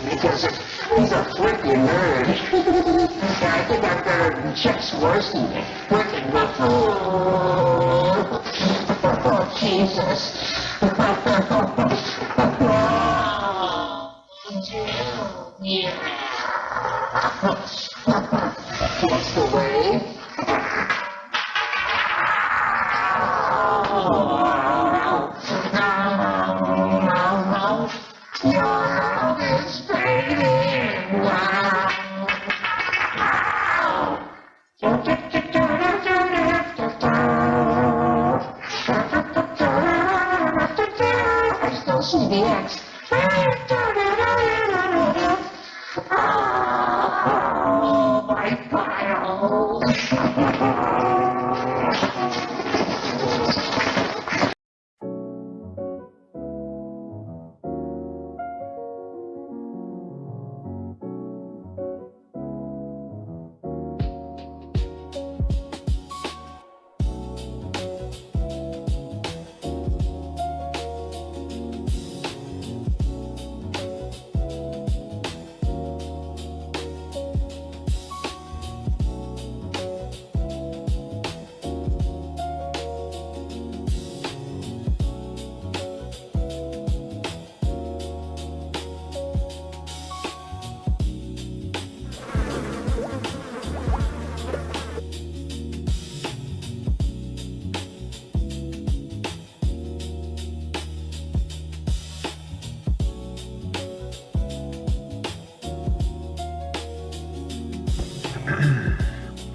because he's a freaking nerd. And I think I'm better than Chuck Swirsky. Freaking nerd. Oh, Jesus. Yeah. That's the way. Your love is fading. I still see the X. Oh, my files.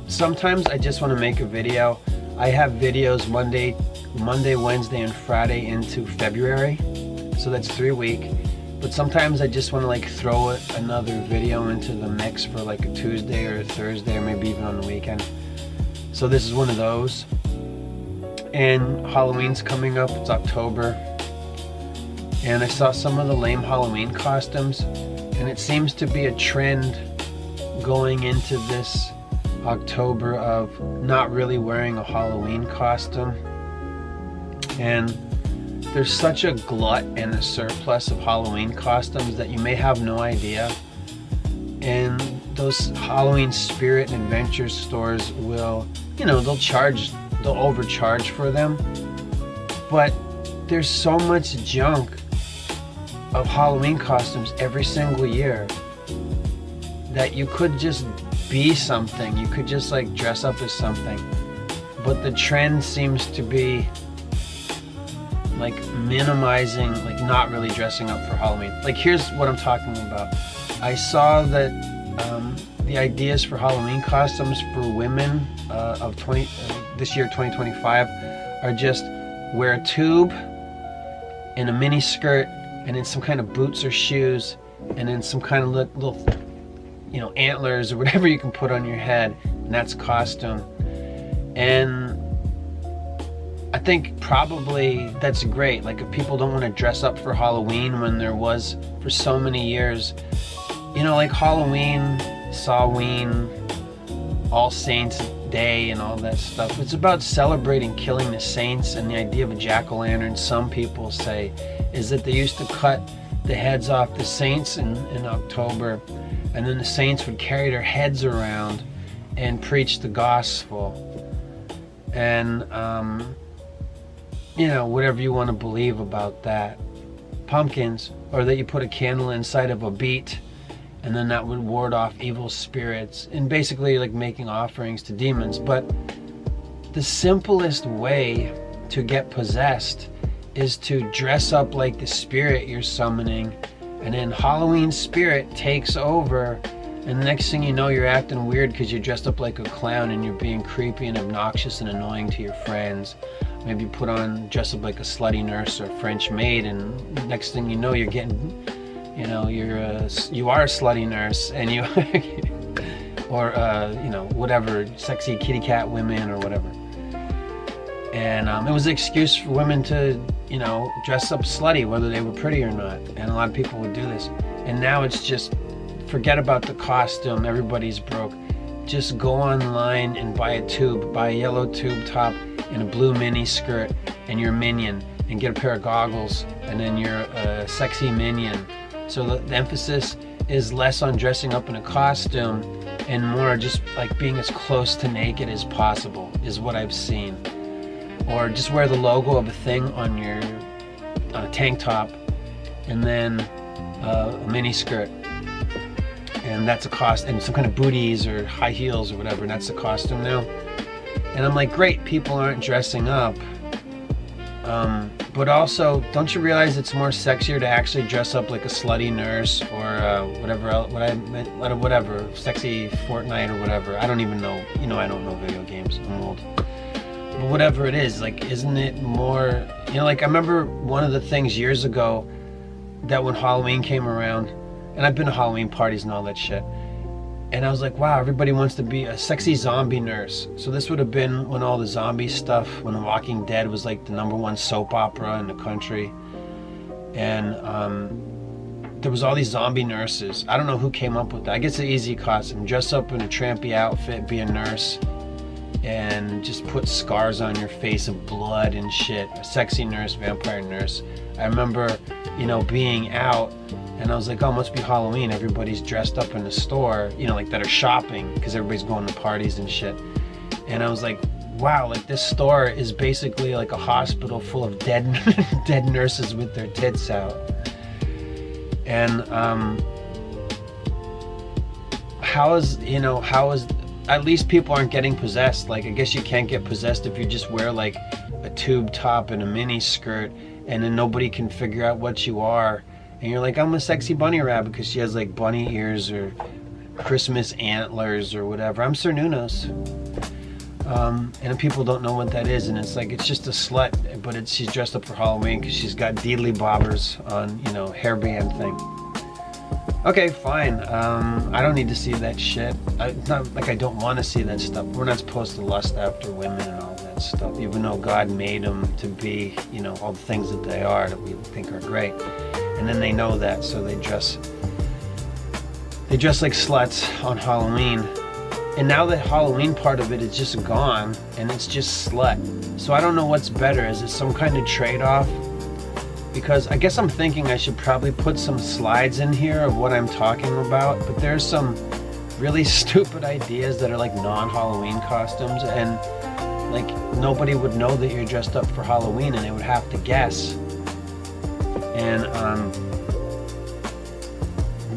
Sometimes I just want to make a video. I have videos Monday, Wednesday, and Friday into February, so that's 3 weeks. But sometimes I just want to like throw another video into the mix for like a Tuesday or a Thursday, or maybe even on the weekend. So this is one of those. And Halloween's coming up, it's October. And I saw some of the lame Halloween costumes, and it seems to be a trend going into this October of not really wearing a Halloween costume. And there's such a glut and a surplus of Halloween costumes that you may have no idea. And those Halloween spirit and adventure stores will, you know, they'll overcharge for them. But there's so much junk of Halloween costumes every single year that you could just be something. You could just like dress up as something. But the trend seems to be like minimizing, like not really dressing up for Halloween. Like here's what I'm talking about. I saw that the ideas for Halloween costumes for women of this year 2025 are just wear a tube and a mini skirt and then some kind of boots or shoes and then some kind of little, you know, antlers or whatever you can put on your head, and that's costume. And I think probably that's great. Like if people don't want to dress up for Halloween when there was for so many years, you know, like Halloween, Samhain, All Saints Day and all that stuff. It's about celebrating killing the saints, and the idea of a jack-o'-lantern, some people say, is that they used to cut the heads off the saints in October, and then the saints would carry their heads around and preach the gospel. And you know, whatever you want to believe about that. Pumpkins, or that you put a candle inside of a beet and then that would ward off evil spirits, and basically like making offerings to demons. But the simplest way to get possessed is to dress up like the spirit you're summoning, and then Halloween spirit takes over, and the next thing you know you're acting weird because you're dressed up like a clown and you're being creepy and obnoxious and annoying to your friends. Maybe you dress up like a slutty nurse or French maid, and next thing you know you're getting, you know, you are a slutty nurse, and you or you know, whatever, sexy kitty cat women or whatever. And it was an excuse for women to, you know, dress up slutty whether they were pretty or not, and a lot of people would do this. And now it's just, forget about the costume, everybody's broke. Just go online and buy a tube, buy a yellow tube top and a blue mini skirt and your minion, and get a pair of goggles, and then you're a sexy minion. So the emphasis is less on dressing up in a costume and more just like being as close to naked as possible is what I've seen. Or just wear the logo of a thing on your tank top and then a mini skirt. And that's a cost, and some kind of booties or high heels or whatever, and that's the costume now. And I'm like, great, people aren't dressing up. But also, don't you realize it's more sexier to actually dress up like a slutty nurse or whatever else, whatever, sexy Fortnite or whatever. I don't even know. You know, I don't know video games. I'm old. But whatever it is, like, isn't it more, you know, like I remember one of the things years ago that when Halloween came around, and I've been to Halloween parties and all that shit, and I was like, wow, everybody wants to be a sexy zombie nurse. So this would have been when all the zombie stuff, when The Walking Dead was like the #1 soap opera in the country. And there was all these zombie nurses. I don't know who came up with that. I guess the easy costume. Dress up in a trampy outfit, be a nurse, and just put scars on your face of blood and shit. A sexy nurse, vampire nurse. I remember, you know, being out, and I was like, oh, must be Halloween. Everybody's dressed up in the store, you know, like that are shopping because everybody's going to parties and shit. And I was like, wow, like this store is basically like a hospital full of dead dead nurses with their tits out. And how is at least people aren't getting possessed. Like, I guess you can't get possessed if you just wear like a tube top and a mini skirt, and then nobody can figure out what you are. And you're like, I'm a sexy bunny rabbit because she has like bunny ears or Christmas antlers or whatever. I'm Sir Nunos. And people don't know what that is, and it's like, it's just a slut, but she's dressed up for Halloween because she's got deedly bobbers on, you know, hairband thing. Okay, fine. I don't need to see that shit. It's not like I don't want to see that stuff. We're not supposed to lust after women and all that stuff, even though God made them to be, you know, all the things that they are that we think are great. And then they know that, so they dress like sluts on Halloween. And now the Halloween part of it is just gone, and it's just slut. So I don't know what's better. Is it some kind of trade-off? Because I guess I'm thinking I should probably put some slides in here of what I'm talking about, but there's some really stupid ideas that are like non-Halloween costumes, and like nobody would know that you're dressed up for Halloween, and they would have to guess. And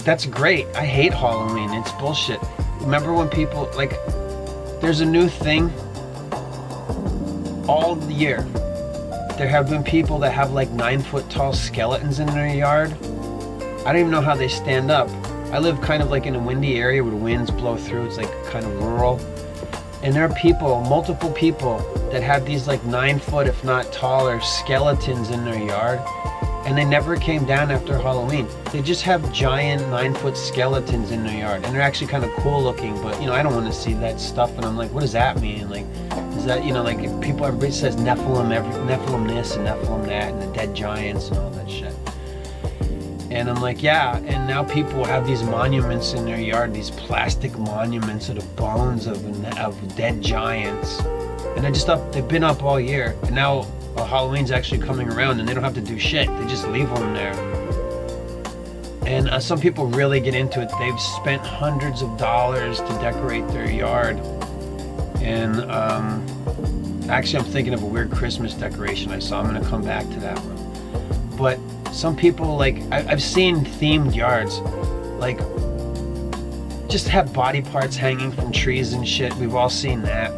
that's great. I hate Halloween. It's bullshit. Remember when people, like, there's a new thing all year. There have been people that have like 9-foot tall skeletons in their yard. I don't even know how they stand up. I live kind of like in a windy area where the winds blow through. It's like kind of rural. And there are people, multiple people, that have these like 9-foot, if not taller, skeletons in their yard. And they never came down after Halloween. They just have giant 9-foot skeletons in their yard. And they're actually kind of cool looking, but, you know, I don't want to see that stuff. And I'm like, what does that mean? Like, is that, you know, like if people, everybody says Nephilim, Nephilim this and Nephilim that, and the dead giants and all that shit. And I'm like, yeah, and now people have these monuments in their yard, these plastic monuments of the bones of dead giants. And they're just up, they've been up all year. And now Halloween's actually coming around and they don't have to do shit. They just leave them there. And some people really get into it. They've spent hundreds of dollars to decorate their yard. And actually I'm thinking of a weird Christmas decoration I saw. I'm gonna come back to that one. But some people, like, I've seen themed yards, like, just have body parts hanging from trees and shit. We've all seen that.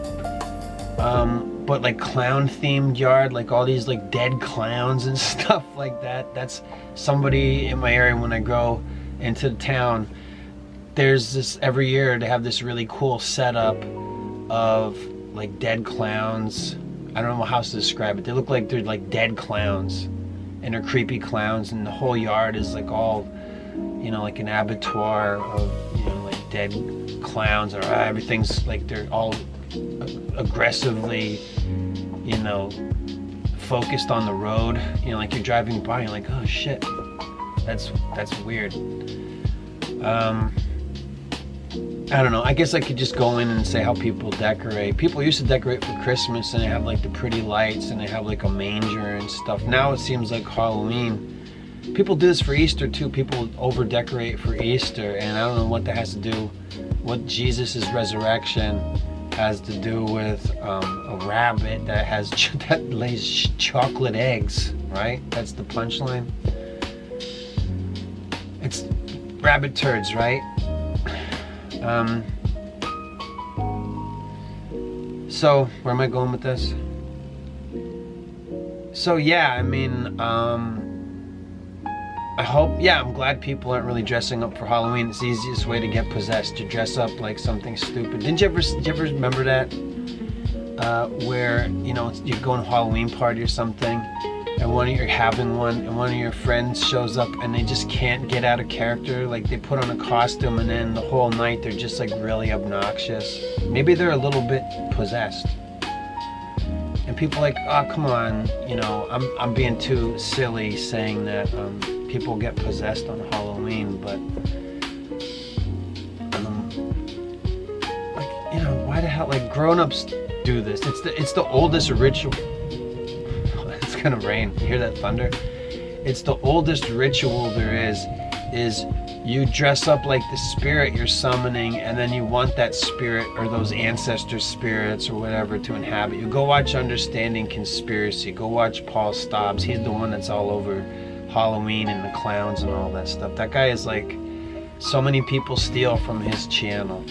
But like clown themed yard, like all these like dead clowns and stuff like that. That's somebody in my area. When I go into the town, there's this every year they have this really cool setup of like dead clowns. I don't know how else to describe it. They look like they're like dead clowns, and they're creepy clowns, and the whole yard is like all, you know, like an abattoir of, you know, like dead clowns, or everything's like they're all aggressively, you know, focused on the road. You know, like you're driving by and you're like, oh shit, that's weird. I don't know. I guess I could just go in and say how people decorate. People used to decorate for Christmas, and they have like the pretty lights, and they have like a manger and stuff. Now it seems like Halloween, People do this for Easter too. People over decorate for Easter, and I don't know what that has to do, what Jesus' resurrection has to do with a rabbit that lays chocolate eggs, right? That's the punchline. It's rabbit turds, right? So where am I going with this? So yeah, I mean, I hope, I'm glad people aren't really dressing up for Halloween. It's the easiest way to get possessed, to dress up like something stupid. Did you ever remember that? Where, you know, you go on a Halloween party or something, and you're having one, and one of your friends shows up and they just can't get out of character. Like, they put on a costume and then the whole night they're just like really obnoxious. Maybe they're a little bit possessed. And people are like, oh, come on, you know, I'm being too silly saying that people get possessed on Halloween, but like, you know, why the hell? Like, grown-ups do this. It's the oldest ritual. It's gonna rain. You hear that thunder? It's the oldest ritual there is you dress up like the spirit you're summoning, and then you want that spirit or those ancestor spirits or whatever to inhabit you. Go watch Understanding Conspiracy. Go watch Paul Stobbs. He's the one that's all over Halloween and the clowns and all that stuff. That guy is like, so many people steal from his channel.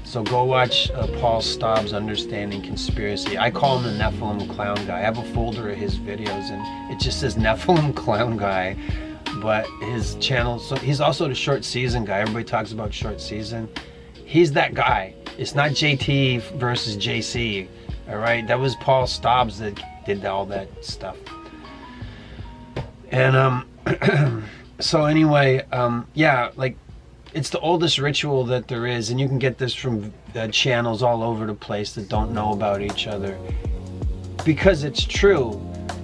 So go watch Paul Stobbs' Understanding Conspiracy. I call him the Nephilim Clown Guy. I have a folder of his videos and it just says Nephilim Clown Guy. But his channel, so he's also the Short Season guy. Everybody talks about Short Season. He's that guy. It's not JT versus JC. All right, that was Paul Stobbs that did all that stuff. And so anyway, yeah, like, it's the oldest ritual that there is, and you can get this from channels all over the place that don't know about each other, because it's true.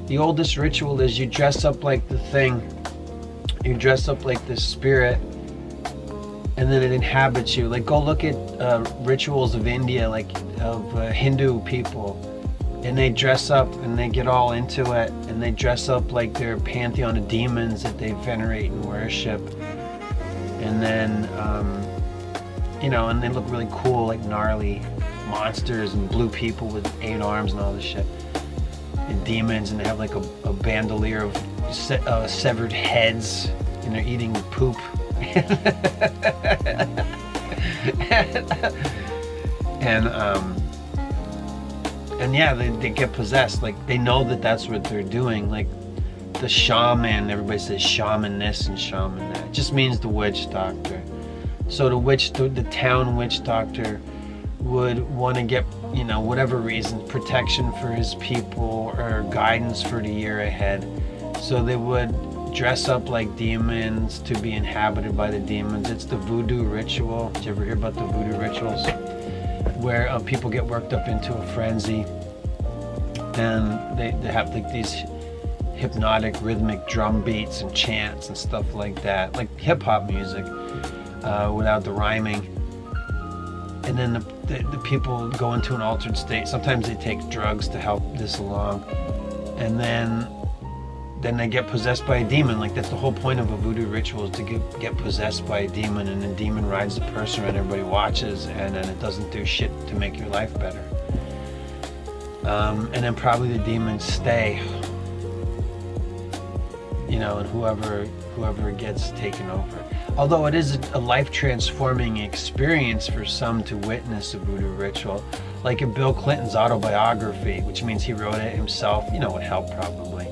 The oldest ritual is you dress up like the thing. You dress up like the spirit, and then it inhabits you. Like, go look at rituals of India, like of Hindu people, and they dress up and they get all into it, and they dress up like their pantheon of demons that they venerate and worship. And then, you know, and they look really cool, like gnarly monsters and blue people with 8 arms and all this shit. And demons, and they have like a bandolier of severed heads, and they're eating poop. And yeah, they get possessed. Like, they know that that's what they're doing. Like, the shaman, everybody says shaman this and shaman that. It just means the witch doctor. So the town witch doctor would want to get, you know, whatever reason, protection for his people or guidance for the year ahead. So they would dress up like demons to be inhabited by the demons. It's the voodoo ritual. Did you ever hear about the voodoo rituals? Where people get worked up into a frenzy, and they have like these hypnotic rhythmic drum beats and chants and stuff like that, like hip-hop music without the rhyming. And then the people go into an altered state. Sometimes they take drugs to help this along, and then they get possessed by a demon. Like, that's the whole point of a voodoo ritual, is to get possessed by a demon, and the demon rides the person and everybody watches, and then it doesn't do shit to make your life better. And then probably the demons stay, you know, and whoever gets taken over. Although it is a life-transforming experience for some to witness a voodoo ritual. Like in Bill Clinton's autobiography, which means he wrote it himself, you know, it helped probably.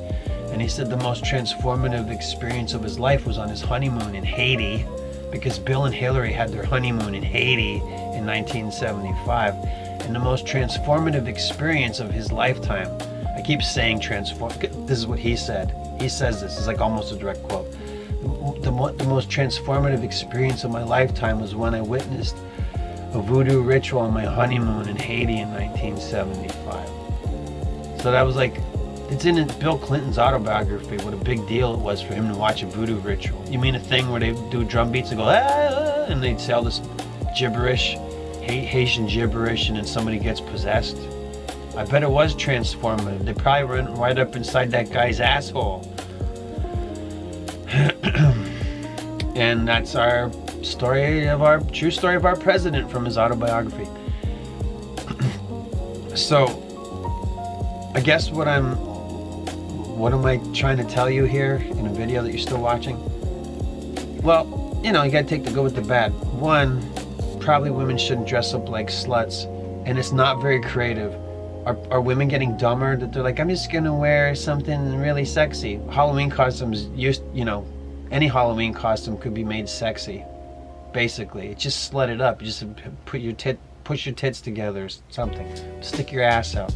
And he said the most transformative experience of his life was on his honeymoon in Haiti, because Bill and Hillary had their honeymoon in Haiti in 1975. And the most transformative experience of his lifetime, I keep saying transform, this is what he said. He says this, it's like almost a direct quote. The most transformative experience of my lifetime was when I witnessed a voodoo ritual on my honeymoon in Haiti in 1975. So that was like, it's in Bill Clinton's autobiography what a big deal it was for him to watch a voodoo ritual. You mean a thing where they do drum beats and go, ah, and they'd say all this gibberish, Haitian gibberish, and then somebody gets possessed? I bet it was transformative. They probably went right up inside that guy's asshole. And that's our true story of our president from his autobiography. So, I guess what am I trying to tell you here in a video that you're still watching? Well, you gotta take the good with the bad. One, probably women shouldn't dress up like sluts, and it's not very creative. Are women getting dumber that they're like, I'm just gonna wear something really sexy? Halloween costumes, any Halloween costume could be made sexy. Basically, just slut it up. You just push your tits together or something. Stick your ass out.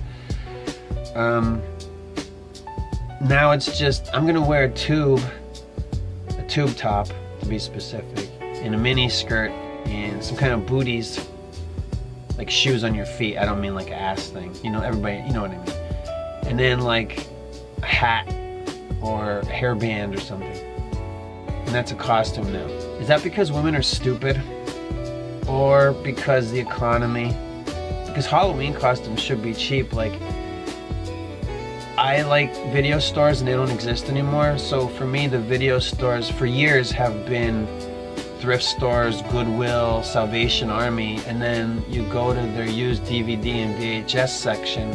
Now it's just, I'm gonna wear a tube top to be specific, and a mini skirt and some kind of booties, like shoes on your feet. I don't mean like an ass thing. Everybody, you know what I mean. And then like a hat or a hairband or something. And that's a costume now. Is that because women are stupid? Or because the economy? Because Halloween costumes should be cheap. Like, I like video stores and they don't exist anymore. So for me, the video stores for years have been thrift stores, Goodwill, Salvation Army, and then you go to their used DVD and VHS section,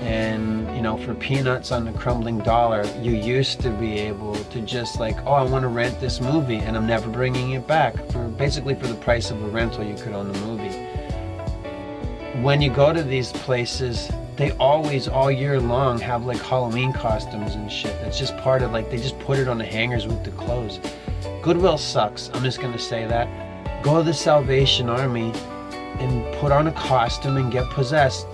and for peanuts on the crumbling dollar, you used to be able to just like, oh, I want to rent this movie, and I'm never bringing it back. Basically for the price of a rental, you could own the movie. When you go to these places, they always, all year long, have like Halloween costumes and shit. That's just part of, like, they just put it on the hangers with the clothes. Goodwill sucks, I'm just gonna say that. Go to the Salvation Army and put on a costume and get possessed.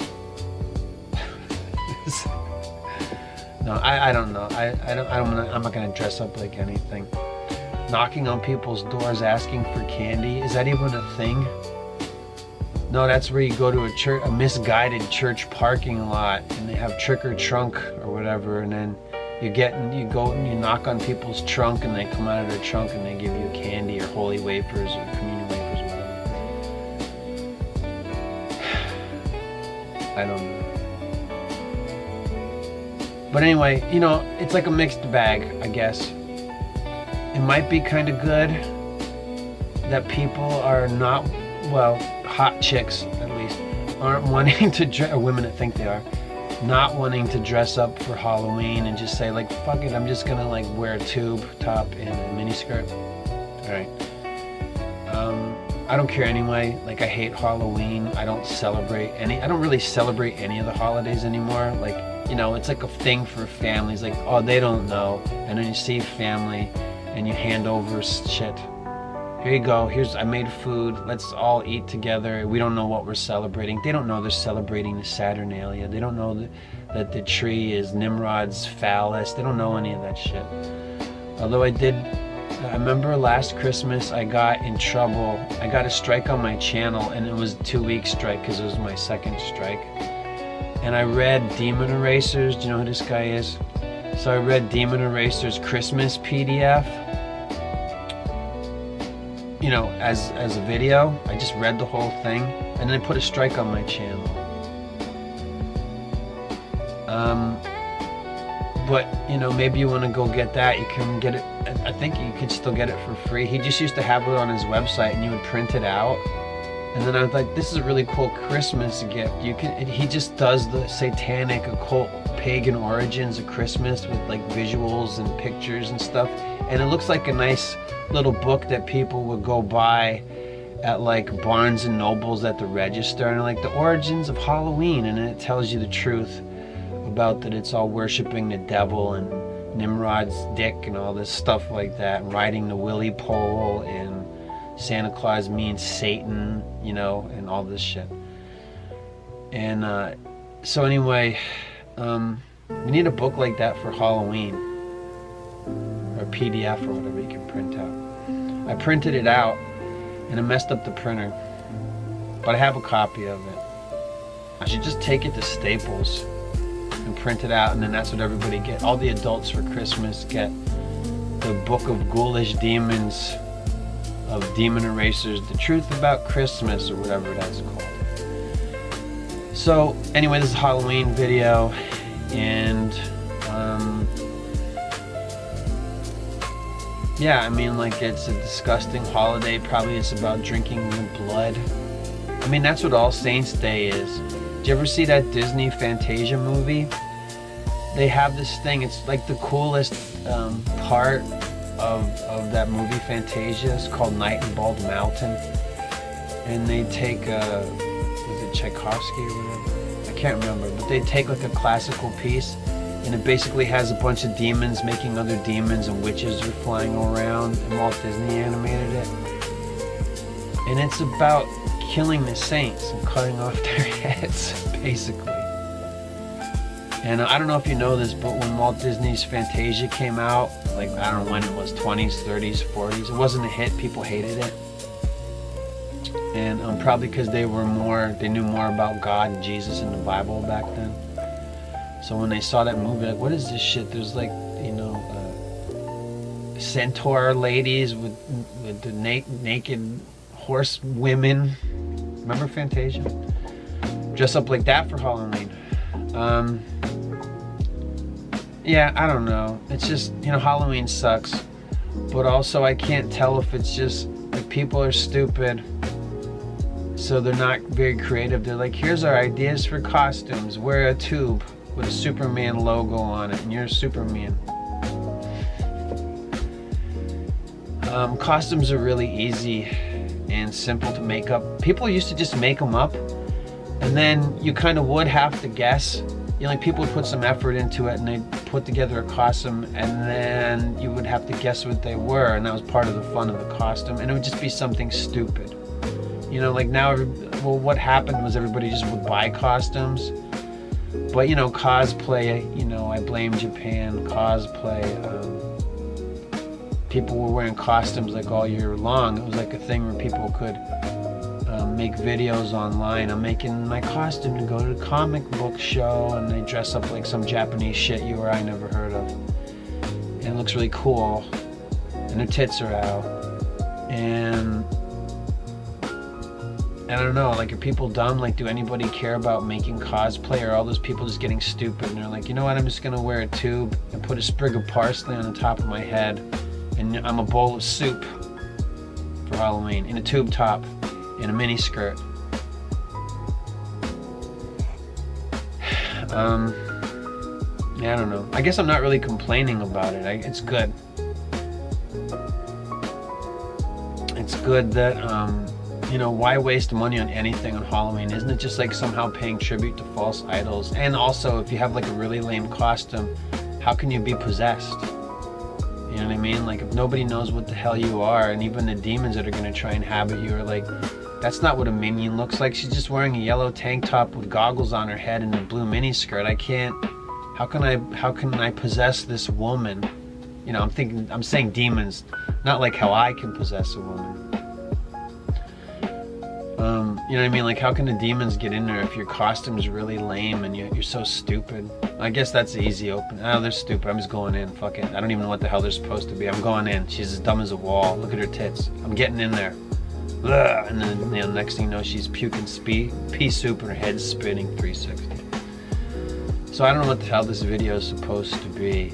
No, I don't know. I'm not gonna dress up like anything. Knocking on people's doors asking for candy, is that even a thing? No, that's where you go to a misguided church parking lot and they have trick or trunk or whatever, and then you go and you knock on people's trunk and they come out of their trunk and they give you candy or holy wafers or communion wafers or whatever. I don't know. But anyway, it's like a mixed bag, I guess. It might be kind of good that people are not, well, hot chicks at least, aren't wanting to or women that think they are, not wanting to dress up for Halloween and just say like, fuck it, I'm just gonna like wear a tube top and a mini skirt. Alright. I don't care anyway. Like, I hate Halloween. I don't really celebrate any of the holidays anymore. Like, it's like a thing for families. Like, oh, they don't know. And then you see family and you hand over shit. Here you go. I made food. Let's all eat together. We don't know what we're celebrating. They don't know they're celebrating the Saturnalia. They don't know that the tree is Nimrod's phallus. They don't know any of that shit. Although I remember last Christmas I got in trouble. I got a strike on my channel, and it was a 2-week strike because it was my second strike. And I read Demon Erasers. Do you know who this guy is? So I read Demon Erasers Christmas PDF. As a video. I just read the whole thing, and then put a strike on my channel. But maybe you want to go get that. You can get it. I think you could still get it for free. He just used to have it on his website, and you would print it out. And then I was like, this is a really cool Christmas gift. He just does the satanic, occult, pagan origins of Christmas with like visuals and pictures and stuff. And it looks like a nice little book that people would go buy at like Barnes and Nobles at the register, and like the origins of Halloween, and it tells you the truth about that it's all worshiping the devil and Nimrod's dick and all this stuff like that, and riding the willy pole, and Santa Claus means Satan, and all this shit. And so anyway, we need a book like that for Halloween, or a PDF or whatever you can print out. I printed it out and it messed up the printer, but I have a copy of it. I should just take it to Staples and print it out, and then that's what everybody get. All the adults for Christmas get the Book of Ghoulish Demons of Demon Erasers, The Truth About Christmas, or whatever that's called. So anyway, this is a Halloween video, and Yeah, I mean, like, it's a disgusting holiday. Probably it's about drinking the blood. I mean, that's what All Saints Day is. Did you ever see that Disney Fantasia movie? They have this thing. It's like the coolest part of that movie Fantasia. It's called Night in Bald Mountain. And they take, was it Tchaikovsky or whatever? I can't remember. But they take like a classical piece, and it basically has a bunch of demons making other demons, and witches are flying around, and Walt Disney animated it. And it's about killing the saints and cutting off their heads, basically. And I don't know if you know this, but when Walt Disney's Fantasia came out, like, I don't know when it was, 20s, 30s, 40s, it wasn't a hit. People hated it. And probably because they knew more about God and Jesus and the Bible back then. So when they saw that movie, like, what is this shit? There's like, centaur ladies with the naked horse women. Remember Fantasia? Dress up like that for Halloween. Yeah, I don't know. It's just, Halloween sucks. But also I can't tell if it's just like people are stupid, so they're not very creative. They're like, here's our ideas for costumes. Wear a tube with a Superman logo on it, and you're Superman. Costumes are really easy and simple to make up. People used to just make them up, and then you kind of would have to guess. Like, people would put some effort into it, and they'd put together a costume, and then you would have to guess what they were, and that was part of the fun of the costume, and it would just be something stupid. Like now, what happened was everybody just would buy costumes. But, cosplay, I blame Japan, cosplay, people were wearing costumes like all year long. It was like a thing where people could make videos online. I'm making my costume to go to the comic book show, and they dress up like some Japanese shit you or I never heard of. And it looks really cool, and their tits are out. And I don't know, like, are people dumb? Like, do anybody care about making cosplay, or all those people just getting stupid and they're like, you know what, I'm just gonna wear a tube and put a sprig of parsley on the top of my head, and I'm a bowl of soup for Halloween in a tube top in a mini skirt. Yeah, I don't know. I guess I'm not really complaining about it. It's good. It's good that why waste money on anything on Halloween? Isn't it just like somehow paying tribute to false idols? And also, if you have like a really lame costume, how can you be possessed? You know what I mean? Like, if nobody knows what the hell you are, and even the demons that are going to try and inhabit you are like, that's not what a minion looks like. She's just wearing a yellow tank top with goggles on her head and a blue mini skirt. How can I possess this woman? I'm saying demons, not like how I can possess a woman. You know what I mean? Like, how can the demons get in there if your costume's really lame and you're so stupid? I guess that's the easy open. Oh, they're stupid. I'm just going in. Fuck it. I don't even know what the hell they're supposed to be. I'm going in. She's as dumb as a wall. Look at her tits. I'm getting in there. Ugh. And then next thing you know, she's puking pea soup and her head's spinning 360. So I don't know what the hell this video is supposed to be.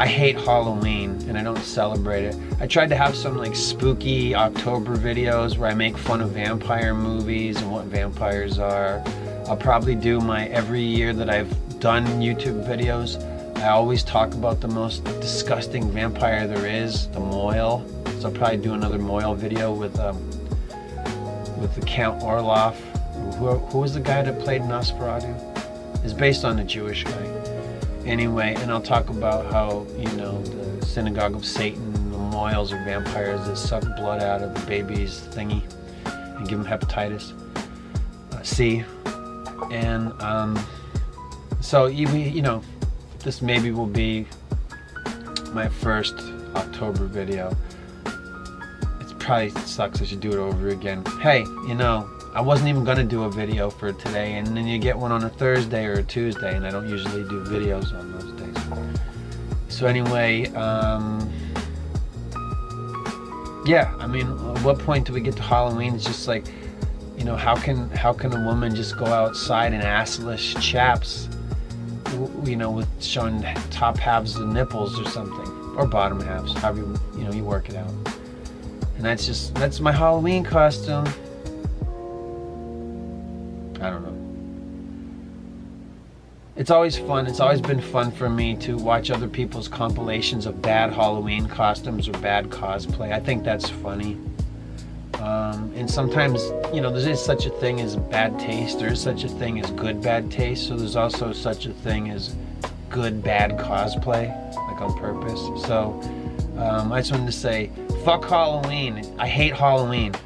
I hate Halloween, and I don't celebrate it. I tried to have some like spooky October videos where I make fun of vampire movies and what vampires are. I'll probably do every year that I've done YouTube videos, I always talk about the most disgusting vampire there is, the Moyle. So I'll probably do another Moyle video with the Count Orloff. Who was the guy that played Nosferatu? It's based on a Jewish guy. Anyway, and I'll talk about how, the Synagogue of Satan, the Moyles are vampires that suck blood out of the baby's thingy and give them hepatitis C. And so, this maybe will be my first October video. It probably sucks. I should do it over again. Hey, I wasn't even gonna do a video for today, and then you get one on a Thursday or a Tuesday, and I don't usually do videos on those days. So anyway, yeah, I mean, at what point do we get to Halloween? It's just like, how can a woman just go outside in assless chaps, with showing top halves of nipples or something? or bottom halves, however you work it out. And that's my Halloween costume. I don't know. It's always fun. It's always been fun for me to watch other people's compilations of bad Halloween costumes or bad cosplay. I think that's funny. And sometimes, there is such a thing as bad taste. There is such a thing as good bad taste. So there's also such a thing as good bad cosplay, like on purpose. So I just wanted to say, fuck Halloween. I hate Halloween.